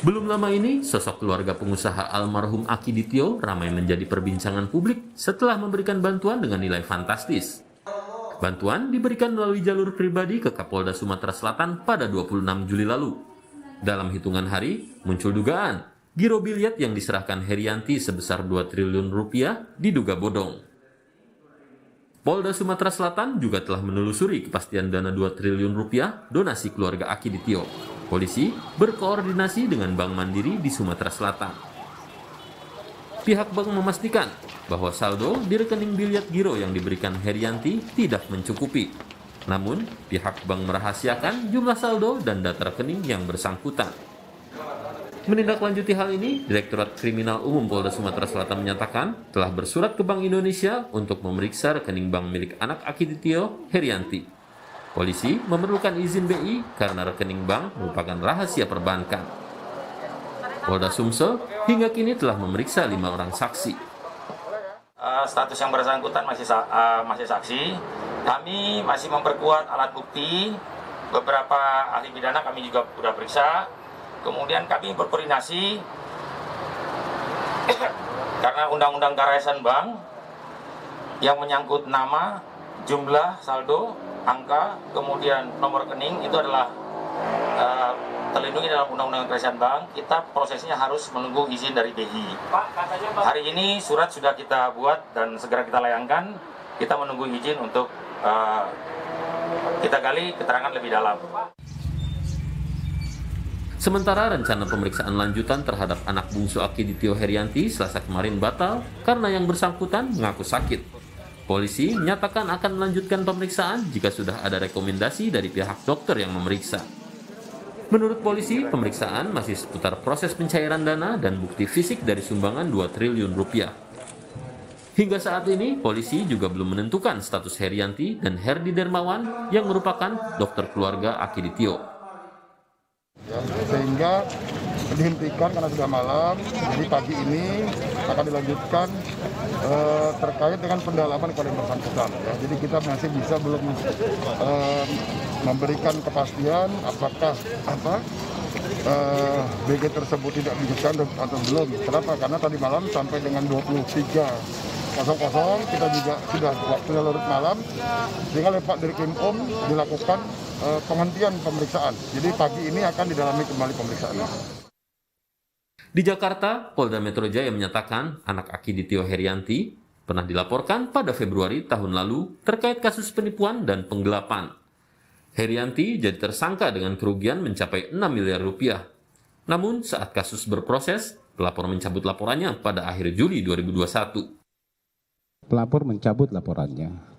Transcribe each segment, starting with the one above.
Belum lama ini, sosok keluarga pengusaha almarhum Aki Ditio ramai menjadi perbincangan publik setelah memberikan bantuan dengan nilai fantastis. Bantuan diberikan melalui jalur pribadi ke Kapolda Sumatera Selatan pada 26 Juli lalu. Dalam hitungan hari, muncul dugaan giro biliet yang diserahkan Herianti sebesar 2 triliun rupiah diduga bodong. Polda Sumatera Selatan juga telah menelusuri kepastian dana 2 triliun rupiah donasi keluarga Aki Ditio. Polisi berkoordinasi dengan Bank Mandiri di Sumatera Selatan. Pihak bank memastikan bahwa saldo di rekening biliet giro yang diberikan Herianti tidak mencukupi. Namun, pihak bank merahasiakan jumlah saldo dan data rekening yang bersangkutan. Menindaklanjuti hal ini, Direktorat Kriminal Umum Polda Sumatera Selatan menyatakan telah bersurat ke Bank Indonesia untuk memeriksa rekening bank milik anak Aki Ditio, Herianti. Polisi memerlukan izin BI karena rekening bank merupakan rahasia perbankan. Polda Sumsel hingga kini telah memeriksa 5 orang saksi. Status yang bersangkutan masih saksi. Kami masih memperkuat alat bukti. Beberapa ahli pidana kami juga sudah periksa. Kemudian kami berkoordinasi karena Undang-Undang Karyasan Bank yang menyangkut nama, jumlah, saldo, angka, kemudian nomor rekening itu adalah terlindungi dalam Undang-Undang Karyasan Bank. Kita prosesnya harus menunggu izin dari BI. Hari ini surat sudah kita buat dan segera kita layangkan. Kita menunggu izin untuk kita gali keterangan lebih dalam. Sementara rencana pemeriksaan lanjutan terhadap anak bungsu Aki Ditio Herianti Selasa kemarin batal karena yang bersangkutan mengaku sakit. Polisi menyatakan akan melanjutkan pemeriksaan jika sudah ada rekomendasi dari pihak dokter yang memeriksa. Menurut polisi, pemeriksaan masih seputar proses pencairan dana dan bukti fisik dari sumbangan 2 triliun rupiah. Hingga saat ini, polisi juga belum menentukan status Herianti dan Herdi Dermawan yang merupakan dokter keluarga Aki Ditio. Sehingga dihentikan karena sudah malam, jadi pagi ini akan dilanjutkan terkait dengan pendalaman kepada yang bersangkutan. Ya. Jadi kita masih bisa belum memberikan kepastian apakah BG tersebut tidak dilanjutkan atau belum. Kenapa? Karena tadi malam sampai dengan 23.00 kita juga sudah waktunya larut malam, sehingga oleh Pak Dirkrimum dilakukan penghentian pemeriksaan. Jadi pagi ini akan didalami kembali pemeriksaan. Di Jakarta, Polda Metro Jaya menyatakan anak Aki Ditio Herianti pernah dilaporkan pada Februari tahun lalu terkait kasus penipuan dan penggelapan. Herianti jadi tersangka dengan kerugian mencapai 6 miliar rupiah. Namun saat kasus berproses, pelapor mencabut laporannya pada akhir Juli 2021. Pelapor mencabut laporannya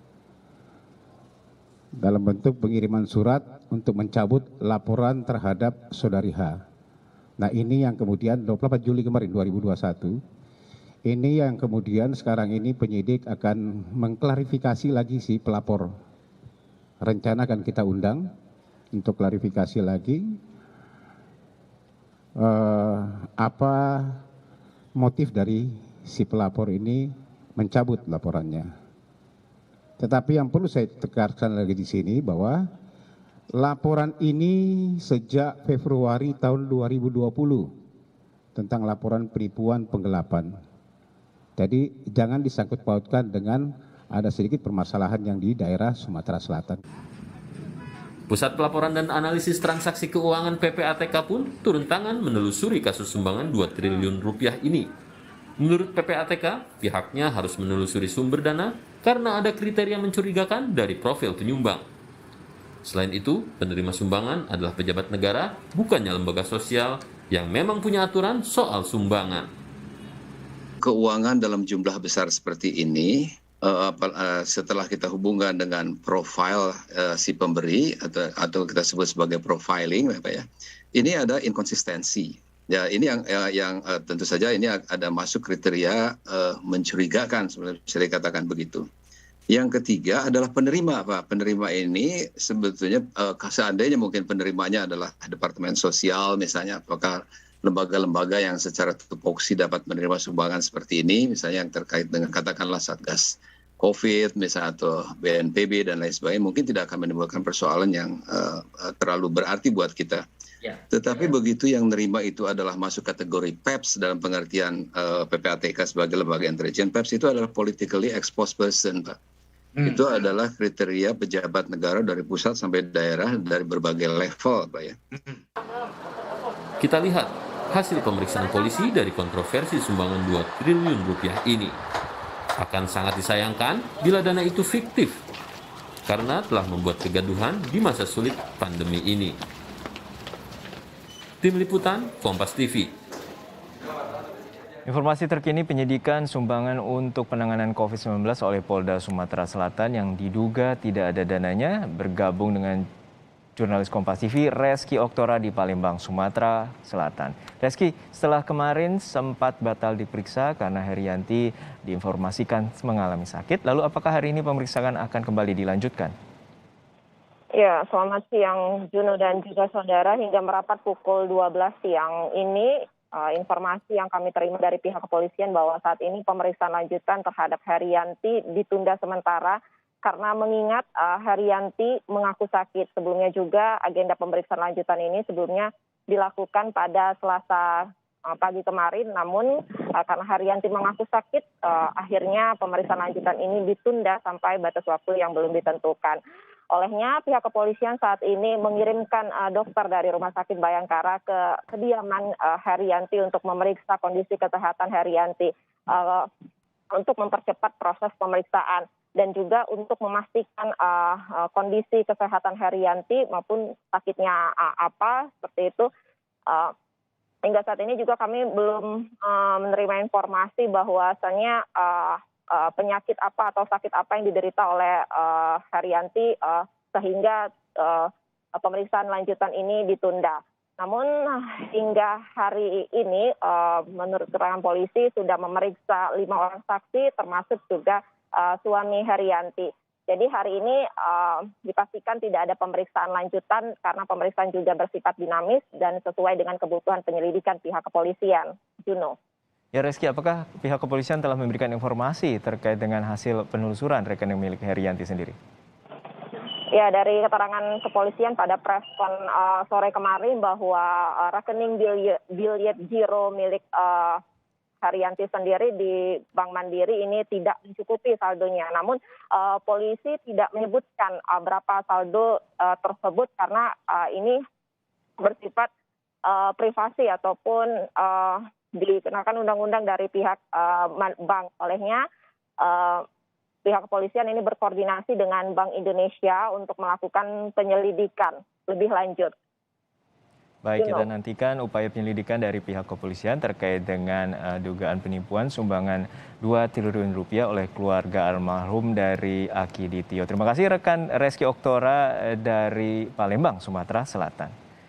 dalam bentuk pengiriman surat untuk mencabut laporan terhadap saudari H. Nah ini yang kemudian 24 Juli kemarin 2021, ini yang kemudian sekarang ini penyidik akan mengklarifikasi lagi si pelapor. Rencana akan kita undang untuk klarifikasi lagi apa motif dari si pelapor ini mencabut laporannya. Tetapi yang perlu saya tegaskan lagi di sini bahwa laporan ini sejak Februari tahun 2020 tentang laporan penipuan penggelapan. Jadi jangan disangkut pautkan dengan ada sedikit permasalahan yang di daerah Sumatera Selatan. Pusat Pelaporan dan Analisis Transaksi Keuangan PPATK pun turun tangan menelusuri kasus sumbangan 2 triliun rupiah ini. Menurut PPATK, pihaknya harus menelusuri sumber dana karena ada kriteria mencurigakan dari profil penyumbang. Selain itu, penerima sumbangan adalah pejabat negara, bukannya lembaga sosial yang memang punya aturan soal sumbangan. Keuangan dalam jumlah besar seperti ini, setelah kita hubungkan dengan profil si pemberi atau kita sebut sebagai profiling, ya, ini ada inkonsistensi. Ya, ini yang tentu saja ini ada masuk kriteria mencurigakan, sebenarnya bisa dikatakan begitu. Yang ketiga adalah penerima, Pak. Penerima ini sebetulnya seandainya mungkin penerimanya adalah Departemen Sosial misalnya, apakah lembaga-lembaga yang secara tupoksi dapat menerima sumbangan seperti ini, misalnya yang terkait dengan katakanlah Satgas COVID misalnya atau BNPB dan lain sebagainya, mungkin tidak akan menimbulkan persoalan yang terlalu berarti buat kita. Tetapi begitu yang nerima itu adalah masuk kategori PEPS dalam pengertian PPATK sebagai lembaga intelijen. PEPS itu adalah politically exposed person, Pak. Itu adalah kriteria pejabat negara dari pusat sampai daerah dari berbagai level, Pak ya. Kita lihat hasil pemeriksaan polisi dari kontroversi sumbangan 2 triliun rupiah ini. Akan sangat disayangkan bila dana itu fiktif, karena telah membuat kegaduhan di masa sulit pandemi ini. Tim Liputan, Kompas TV. Informasi terkini penyidikan sumbangan untuk penanganan COVID-19 oleh Polda Sumatera Selatan yang diduga tidak ada dananya bergabung dengan jurnalis Kompas TV Reski Oktora di Palembang, Sumatera Selatan. Reski, setelah kemarin sempat batal diperiksa karena Herianti diinformasikan mengalami sakit, lalu apakah hari ini pemeriksaan akan kembali dilanjutkan? Ya, selamat siang Juno dan juga saudara. Hingga merapat pukul 12 siang ini, informasi yang kami terima dari pihak kepolisian bahwa saat ini pemeriksaan lanjutan terhadap Herianti ditunda sementara karena mengingat Herianti mengaku sakit. Sebelumnya juga agenda pemeriksaan lanjutan ini sebelumnya dilakukan pada Selasa pagi kemarin, namun karena Herianti mengaku sakit, akhirnya pemeriksaan lanjutan ini ditunda sampai batas waktu yang belum ditentukan. Olehnya pihak kepolisian saat ini mengirimkan dokter dari Rumah Sakit Bayangkara ke kediaman Herianti untuk memeriksa kondisi kesehatan Herianti untuk mempercepat proses pemeriksaan dan juga untuk memastikan kondisi kesehatan Herianti maupun sakitnya apa seperti itu. Hingga saat ini juga kami belum menerima informasi bahwasannya penyakit apa atau sakit apa yang diderita oleh Herianti sehingga pemeriksaan lanjutan ini ditunda. Namun hingga hari ini menurut keterangan polisi sudah memeriksa 5 orang saksi termasuk juga suami Herianti. Jadi hari ini dipastikan tidak ada pemeriksaan lanjutan karena pemeriksaan juga bersifat dinamis dan sesuai dengan kebutuhan penyelidikan pihak kepolisian. Juno. Ya Reski, apakah pihak kepolisian telah memberikan informasi terkait dengan hasil penelusuran rekening milik Herianti sendiri? Ya, dari keterangan kepolisian pada preskon sore kemarin bahwa rekening biliet giro milik Herianti sendiri di Bank Mandiri ini tidak mencukupi saldonya. Namun polisi tidak menyebutkan berapa saldo tersebut karena ini bersifat privasi ataupun dikenakan undang-undang dari pihak bank. Olehnya pihak kepolisian ini berkoordinasi dengan Bank Indonesia untuk melakukan penyelidikan lebih lanjut. Baik, kita nantikan upaya penyelidikan dari pihak kepolisian terkait dengan dugaan penipuan sumbangan 2 triliun rupiah oleh keluarga almarhum dari Aki Ditio. Terima kasih rekan Reski Oktora dari Palembang, Sumatera Selatan.